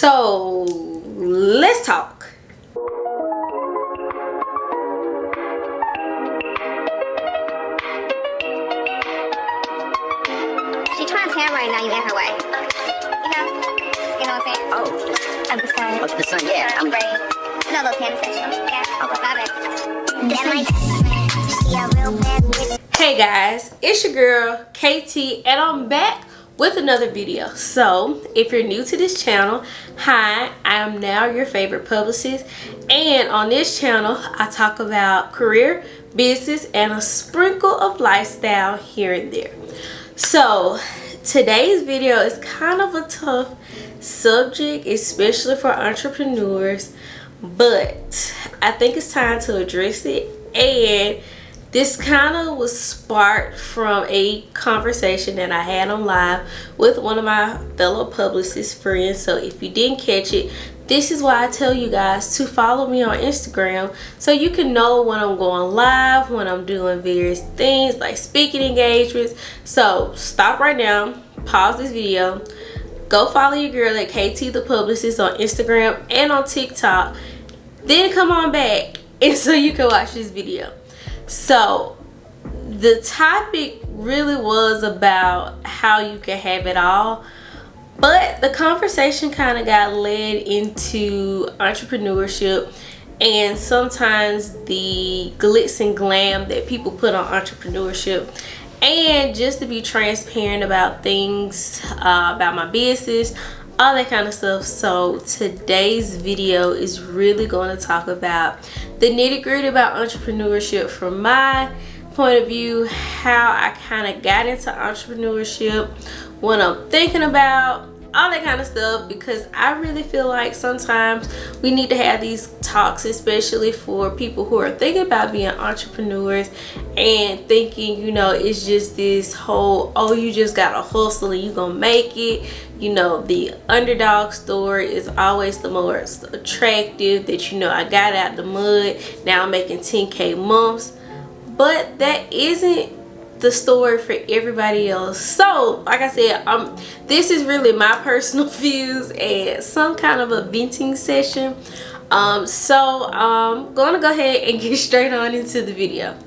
So let's talk. She trying 10 right now, you in her way. You know what I'm saying? Oh. Of the sun. Of the sun, yeah. I'm great. No, little 10 session. Yeah. Okay. Love it. Hey guys, it's your girl KT and I'm back with another video. So if you're new to this channel, hi, I am now your favorite publicist, and on this channel I talk about career, business, and a sprinkle of lifestyle here and there. So today's video is kind of a tough subject, especially for entrepreneurs, but I think it's time to address it. And this kind of was sparked from a conversation that I had on live with one of my fellow publicist friends. So if you didn't catch it, this is why I tell you guys to follow me on Instagram so you can know when I'm going live, when I'm doing various things like speaking engagements. So stop right now, pause this video, go follow your girl at ktthepublicist on Instagram and on TikTok, then come on back and so you can watch this video. So the topic really was about how you can have it all, but the conversation kind of got led into entrepreneurship and sometimes the glitz and glam that people put on entrepreneurship, and just to be transparent about things, about my business, all that kind of stuff. So today's video is really going to talk about the nitty-gritty about entrepreneurship from my point of view, how I kind of got into entrepreneurship, what I'm thinking about, all that kind of stuff, because I really feel like sometimes we need to have these talks, especially for people who are thinking about being entrepreneurs and thinking, you know, it's just this whole, oh, you just gotta hustle and you gonna make it. You know, the underdog story is always the most attractive, that, you know, I got out the mud, now I'm making 10K months. But that isn't the story for everybody else. So like I said, this is really my personal views and some kind of a venting session. So I'm gonna go ahead and get straight on into the video.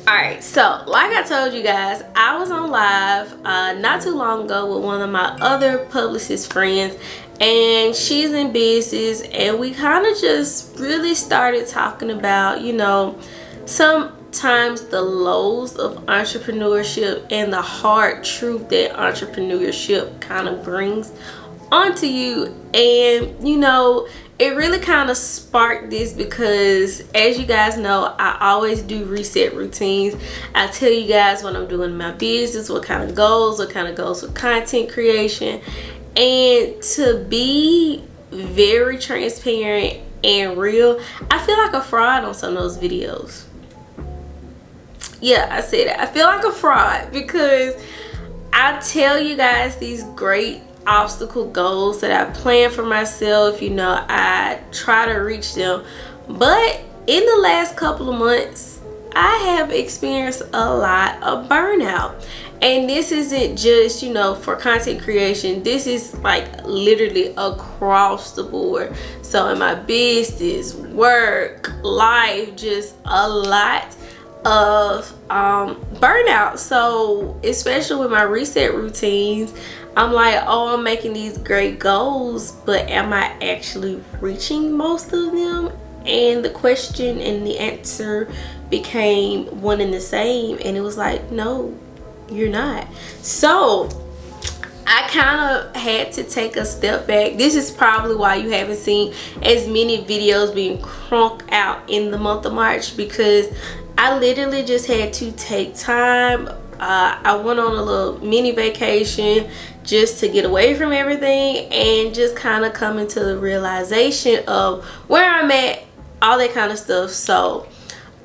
Alright, so like I told you guys, I was on live not too long ago with one of my other publicist friends, and she's in business, and we kind of just really started talking about, you know, sometimes the lows of entrepreneurship and the hard truth that entrepreneurship kind of brings onto you. And you know, it really kind of sparked this because, as you guys know, I always do reset routines. I tell you guys what I'm doing in my business, what kind of goals with content creation, and to be very transparent and real, I feel like a fraud on some of those videos. Yeah, I said it. I feel like a fraud because I tell you guys these great obstacle goals that I plan for myself. You know, I try to reach them, but in the last couple of months I have experienced a lot of burnout. And this isn't just, you know, for content creation, this is like literally across the board. So in my business, work, life, just a lot of burnout. So especially with my reset routines, I'm like, oh, I'm making these great goals, but am I actually reaching most of them? And the question and the answer became one and the same, and it was like, no, you're not. So I kind of had to take a step back. This is probably why you haven't seen as many videos being crunked out in the month of March, because I literally just had to take time. I went on a little mini vacation just to get away from everything and just kind of come into the realization of where I'm at, all that kind of stuff. So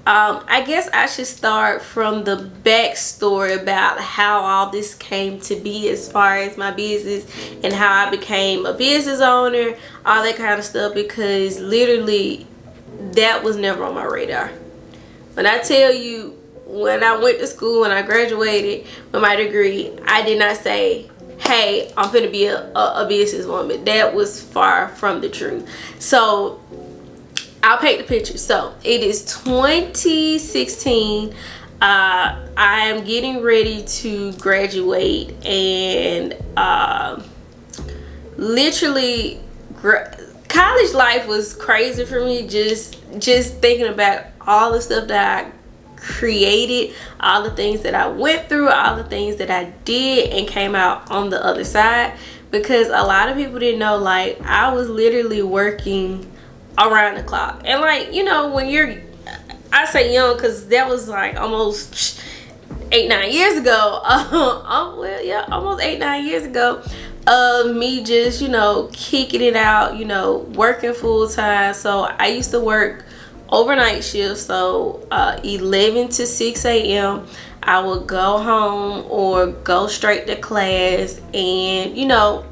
I guess I should start from the backstory about how all this came to be as far as my business and how I became a business owner, all that kind of stuff, because literally that was never on my radar. When I tell you, when I went to school and I graduated with my degree, I did not say, hey, I'm gonna be a businesswoman. That was far from the truth. So I'll paint the picture. So it is 2016. I am getting ready to graduate, and literally college life was crazy for me. Just thinking about all the stuff that I created, all the things that I went through, all the things that I did and came out on the other side. Because a lot of people didn't know, like, I was literally working around the clock. And like, you know, when you're, I say young because that was like almost 8-9 years ago. Well, yeah, almost 8-9 years ago of me just, you know, kicking it out, you know, working full time. So I used to work overnight shifts, so 11 to 6 a.m. I would go home or go straight to class and, you know,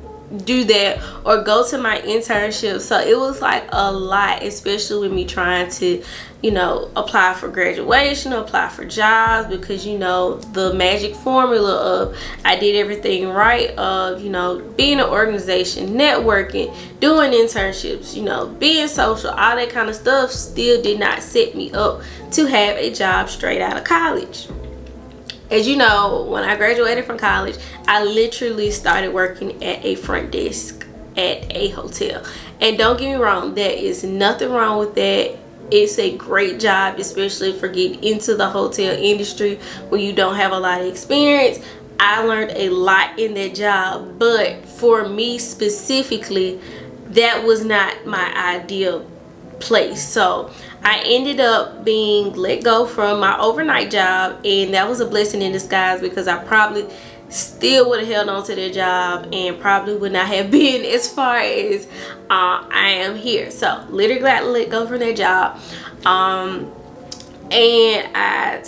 do that, or go to my internship. So it was like a lot, especially with me trying to, you know, apply for graduation, apply for jobs, because, you know, the magic formula of I did everything right, of, you know, being an organization, networking, doing internships, you know, being social, all that kind of stuff still did not set me up to have a job straight out of college. As you know, when I graduated from college, I literally started working at a front desk at a hotel. And don't get me wrong, there is nothing wrong with that. It's a great job, especially for getting into the hotel industry when you don't have a lot of experience. I learned a lot in that job, but for me specifically, that was not my ideal place. So I ended up being let go from my overnight job, and that was a blessing in disguise, because I probably still would have held on to that job and probably would not have been as far as I am here. So literally got let go from that job, and I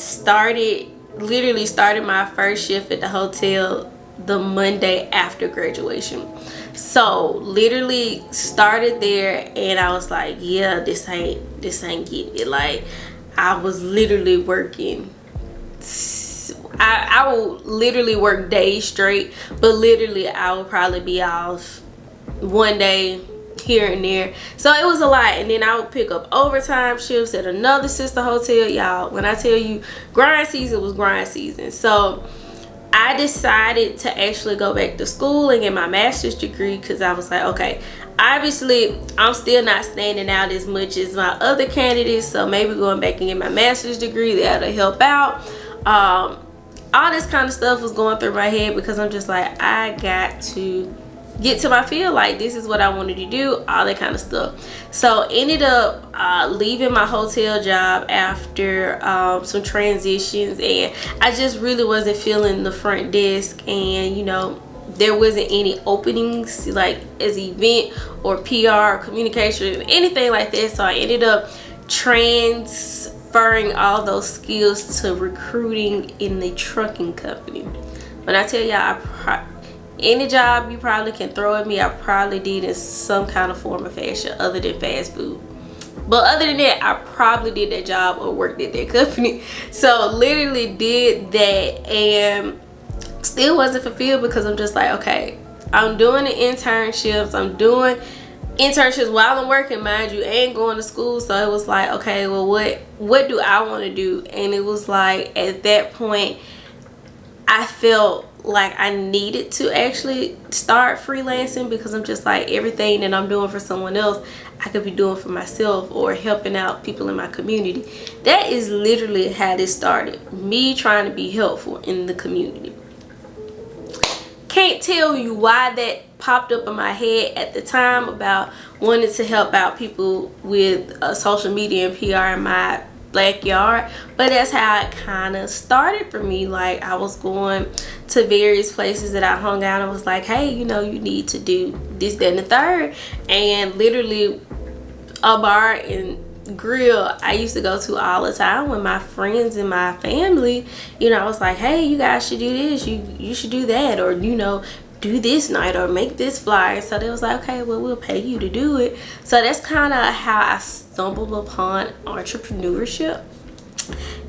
literally started my first shift at the hotel the Monday after graduation. So literally started there, and I was like, yeah, this ain't getting it. Like, I was literally working, I would literally work days straight, but literally I would probably be off one day here and there. So it was a lot. And then I would pick up overtime shifts at another sister hotel. Y'all, when I tell you grind season was grind season. So I decided to actually go back to school and get my master's degree, because I was like, okay, obviously I'm still not standing out as much as my other candidates, so maybe going back and get my master's degree, that'll help out. All this kind of stuff was going through my head, because I'm just like, I got to get to my field, like this is what I wanted to do, all that kind of stuff. So ended up leaving my hotel job after some transitions, and I just really wasn't feeling the front desk, and, you know, there wasn't any openings like as event or PR or communication, anything like that. So I ended up transferring all those skills to recruiting in the trucking company. When I tell y'all, any job you probably can throw at me, I probably did in some kind of form or fashion other than fast food. But other than that, I probably did that job or worked at that company. So literally did that, and still wasn't fulfilled, because I'm just like, okay, I'm doing the internships. I'm doing internships while I'm working, mind you, and going to school. So it was like, okay, well, what do I want to do? And it was like, at that point, I felt like I needed to actually start freelancing, because I'm just like, everything that I'm doing for someone else, I could be doing for myself, or helping out people in my community. That is literally how this started, me trying to be helpful in the community. Can't tell you why that popped up in my head at the time about wanting to help out people with social media and PR in my backyard, but that's how it kind of started for me. Like, I was going to various places that I hung out and was like, hey, you know, you need to do this, that, and the third. And literally a bar and grill I used to go to all the time with my friends and my family, you know, I was like, hey, you guys should do this, you should do that, or, you know, do this night, or make this flyer. So they was like, okay, well, we'll pay you to do it. So that's kind of how I stumbled upon entrepreneurship.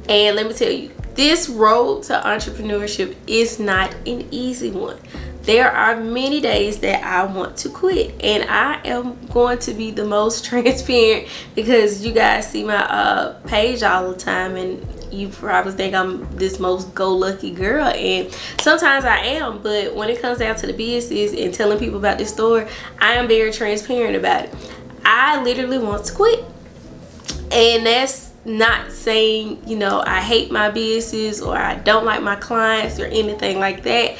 And let me tell you, this road to entrepreneurship is not an easy one. there are many days that I want to quit, and I am going to be the most transparent because you guys see my page all the time, and you probably think I'm this most go-lucky girl, and sometimes I am, but when it comes down to the business and telling people about this store, I am very transparent about it. I literally want to quit, and that's not saying, you know, I hate my business or I don't like my clients or anything like that.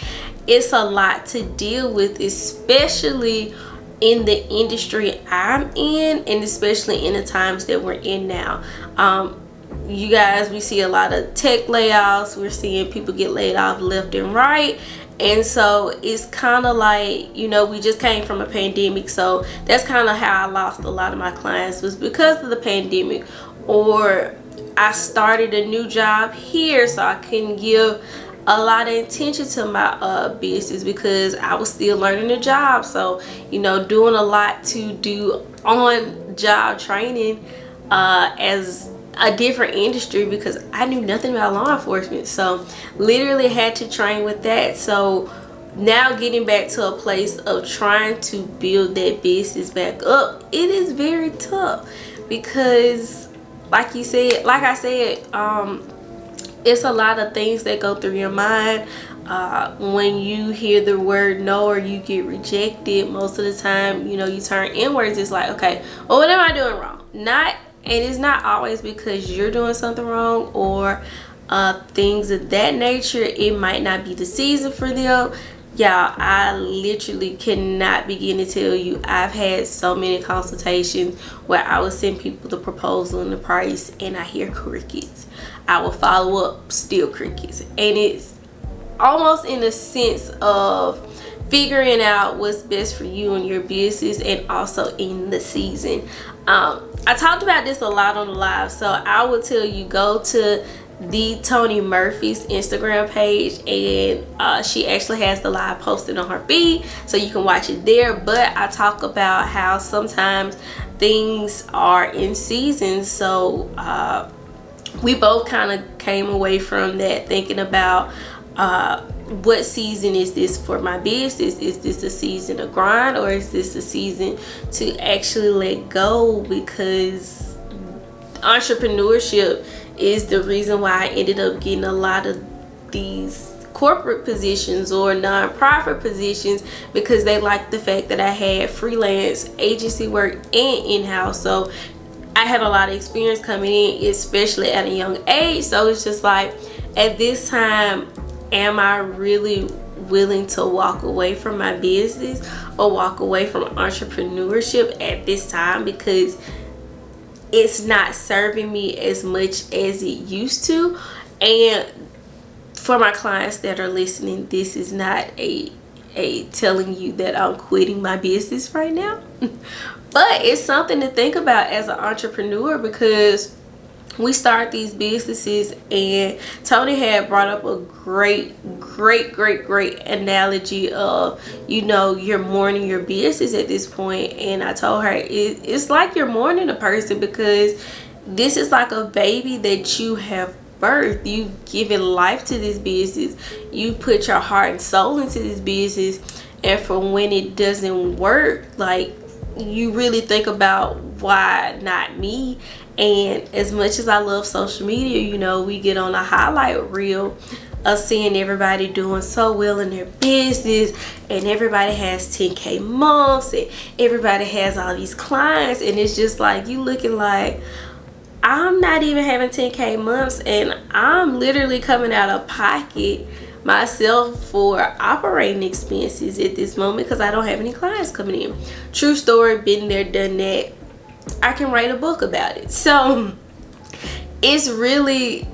It's a lot to deal with, especially in the industry I'm in, and especially in the times that we're in now. You guys, we see a lot of tech layoffs. We're seeing people get laid off left and right. And so it's kind of like, you know, we just came from a pandemic. So that's kind of how I lost a lot of my clients, was because of the pandemic. Or I started a new job here, so I couldn't give a lot of attention to my business because I was still learning the job. So, you know, doing a lot to do on job training as a different industry, because I knew nothing about law enforcement. So literally had to train with that. So now getting back to a place of trying to build that business back up, it is very tough because like I said, it's a lot of things that go through your mind when you hear the word no or you get rejected. Most of the time, you know, you turn inwards. It's like, okay, well, what am I doing wrong? And it's not always because you're doing something wrong or things of that nature. It might not be the season for them. Y'all, I literally cannot begin to tell you. I've had so many consultations where I will send people the proposal and the price, and I hear crickets. I will follow up, still crickets. And it's almost in a sense of figuring out what's best for you and your business, and also in the season. I talked about this a lot on the live, so I would tell you, go to the Tony Murphy's Instagram page, and she actually has the live posted on her feed, so you can watch it there. But I talk about how sometimes things are in season. So we both kind of came away from that thinking about what season is this for my business? Is this a season to grind, or is this a season to actually let go? Because entrepreneurship is the reason why I ended up getting a lot of these corporate positions or non-profit positions, because they liked the fact that I had freelance agency work and in-house. So I had a lot of experience coming in, especially at a young age. So it's just like, at this time, am I really willing to walk away from my business or walk away from entrepreneurship at this time? Because it's not serving me as much as it used to. And for my clients that are listening, this is not a telling you that I'm quitting my business right now. But it's something to think about as an entrepreneur, because we start these businesses, and Tony had brought up a great analogy of, you know, you're mourning your business at this point. And I told her it's like you're mourning a person, because this is like a baby that you have birthed. You've given life to this business. You put your heart and soul into this business, and for when it doesn't work, like, you really think about, why not me? And as much as I love social media, you know, we get on a highlight reel of seeing everybody doing so well in their business, and everybody has 10K months, and everybody has all these clients, and it's just like, you looking like, I'm not even having 10K months, and I'm literally coming out of pocket myself for operating expenses at this moment, because I don't have any clients coming in. True story, been there, done that. I can write a book about it. So it's really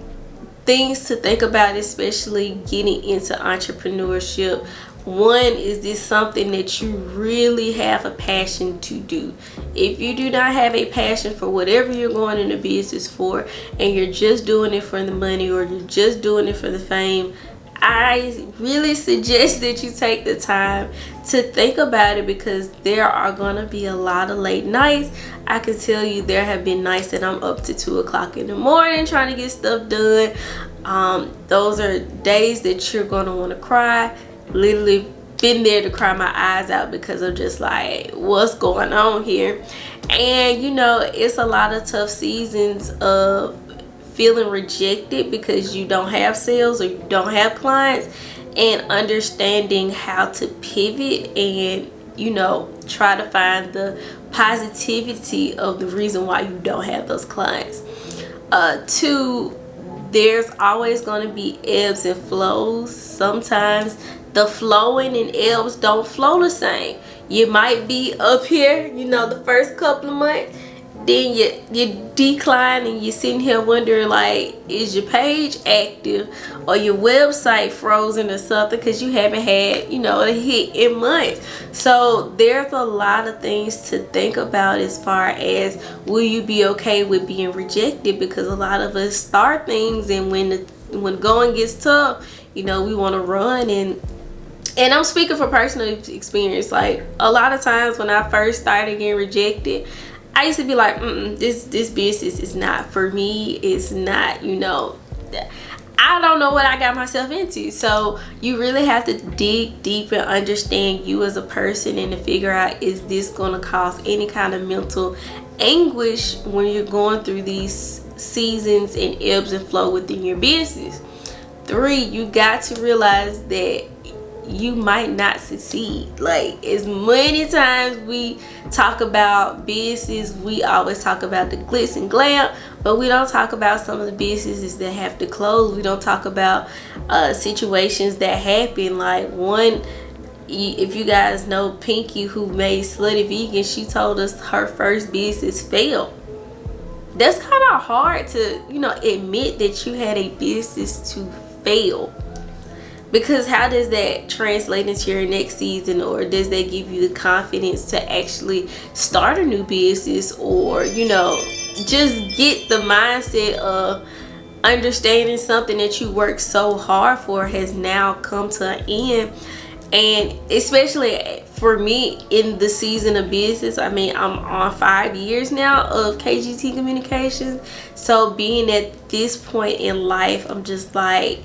things to think about, especially getting into entrepreneurship. One, is this something that you really have a passion to do? If you do not have a passion for whatever you're going into business for, and you're just doing it for the money, or you're just doing it for the fame, I really suggest that you take the time to think about it, because there are going to be a lot of late nights. I can tell you, there have been nights that I'm up to 2 o'clock in the morning trying to get stuff done. Those are days that you're going to want to cry. Literally been there to cry my eyes out because of just like what's going on here. And you know, it's a lot of tough seasons of feeling rejected because you don't have sales or you don't have clients, and understanding how to pivot and, you know, try to find the positivity of the reason why you don't have those clients. Two, there's always going to be ebbs and flows. Sometimes the flowing and ebbs don't flow the same. You might be up here, you know, the first couple of months, then you decline and you're sitting here wondering, like, is your page active or your website frozen or something because you haven't had, you know, a hit in months. So there's a lot of things to think about as far as, will you be okay with being rejected? Because a lot of us start things, and when going gets tough, you know, we want to run. And I'm speaking from personal experience. Like, a lot of times when I first started getting rejected, I used to be like, this business is not for me. It's not, you know, I don't know what I got myself into. So you really have to dig deep and understand you as a person, and to figure out, is this going to cause any kind of mental anguish when you're going through these seasons and ebbs and flow within your business. 3, you got to realize that you might not succeed. Like, as many times we talk about business, we always talk about the glitz and glam, but we don't talk about some of the businesses that have to close. We don't talk about situations that happen. Like, one, if you guys know Pinky, who made Slutty Vegan, she told us her first business failed. That's kind of hard to, you know, admit that you had a business to fail. Because how does that translate into your next season? Or does that give you the confidence to actually start a new business, or, you know, just get the mindset of understanding something that you worked so hard for has now come to an end? And especially for me in the season of business, I mean, I'm on 5 years now of KGT Communications. So being at this point in life, I'm just like,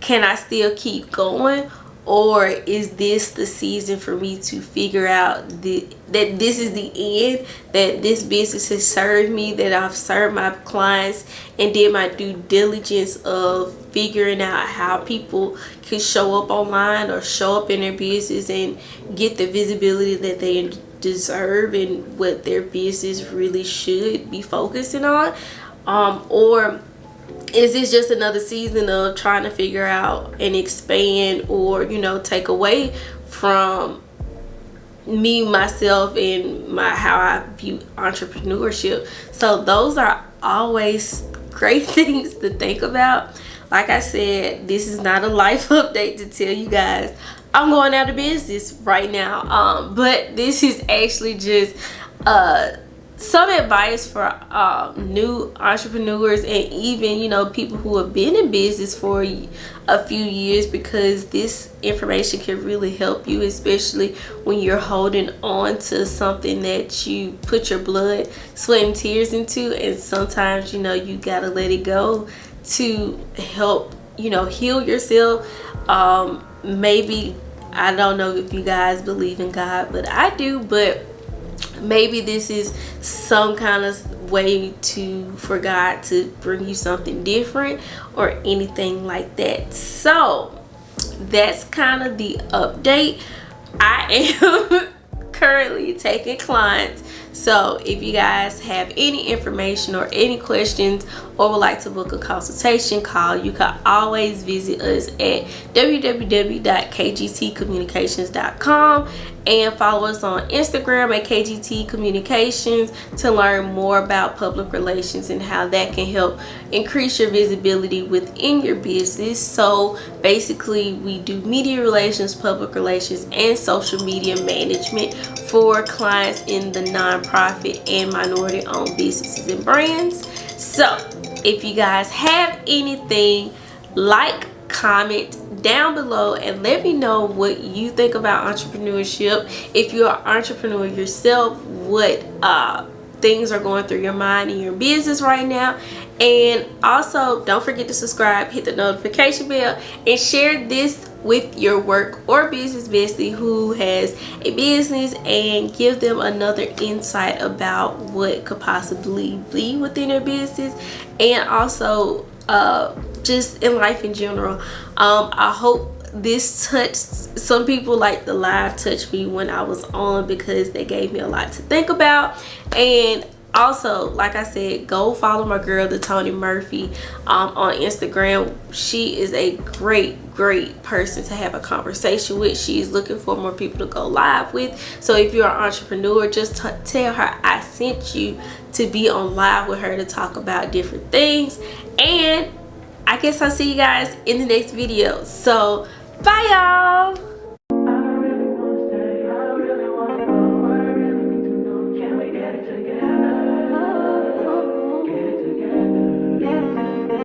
can I still keep going, or is this the season for me to figure out that this is the end, that this business has served me, that I've served my clients and did my due diligence of figuring out how people can show up online or show up in their business and get the visibility that they deserve and what their business really should be focusing on? Or is this just another season of trying to figure out and expand, or, you know, take away from me, myself, and how I view entrepreneurship? So those are always great things to think about. Like I said, this is not a life update to tell you guys I'm going out of business right now, but this is actually just some advice for new entrepreneurs, and even, you know, people who have been in business for a few years, because this information can really help you, especially when you're holding on to something that you put your blood, sweat, and tears into. And sometimes, you know, you gotta let it go to help, you know, heal yourself. Maybe, I don't know if you guys believe in God, but I do. But maybe this is some kind of way for God to bring you something different, or anything like that. So that's kind of the update. I am currently taking clients. So if you guys have any information or any questions, or would like to book a consultation call, you can always visit us at www.ktthepublicist.com, and follow us on Instagram at KGT Communications to learn more about public relations and how that can help increase your visibility within your business. So basically, we do media relations, public relations, and social media management for clients in the nonprofit and minority owned businesses and brands. So if you guys have anything, like, comment down below and let me know what you think about entrepreneurship. If you're an entrepreneur yourself, what things are going through your mind in your business right now. And also, don't forget to subscribe, hit the notification bell, and share this with your work or business bestie who has a business and give them another insight about what could possibly be within their business, and also just in life in general. I hope this touched some people, like the live touched me when I was on, because they gave me a lot to think about. And also, like I said, go follow my girl, the Tony Murphy, on Instagram. She is a great person to have a conversation with. She's looking for more people to go live with. So if you're an entrepreneur, just tell her I sent you to be on live with her to talk about different things. And I guess I'll see you guys in the next video. So bye y'all.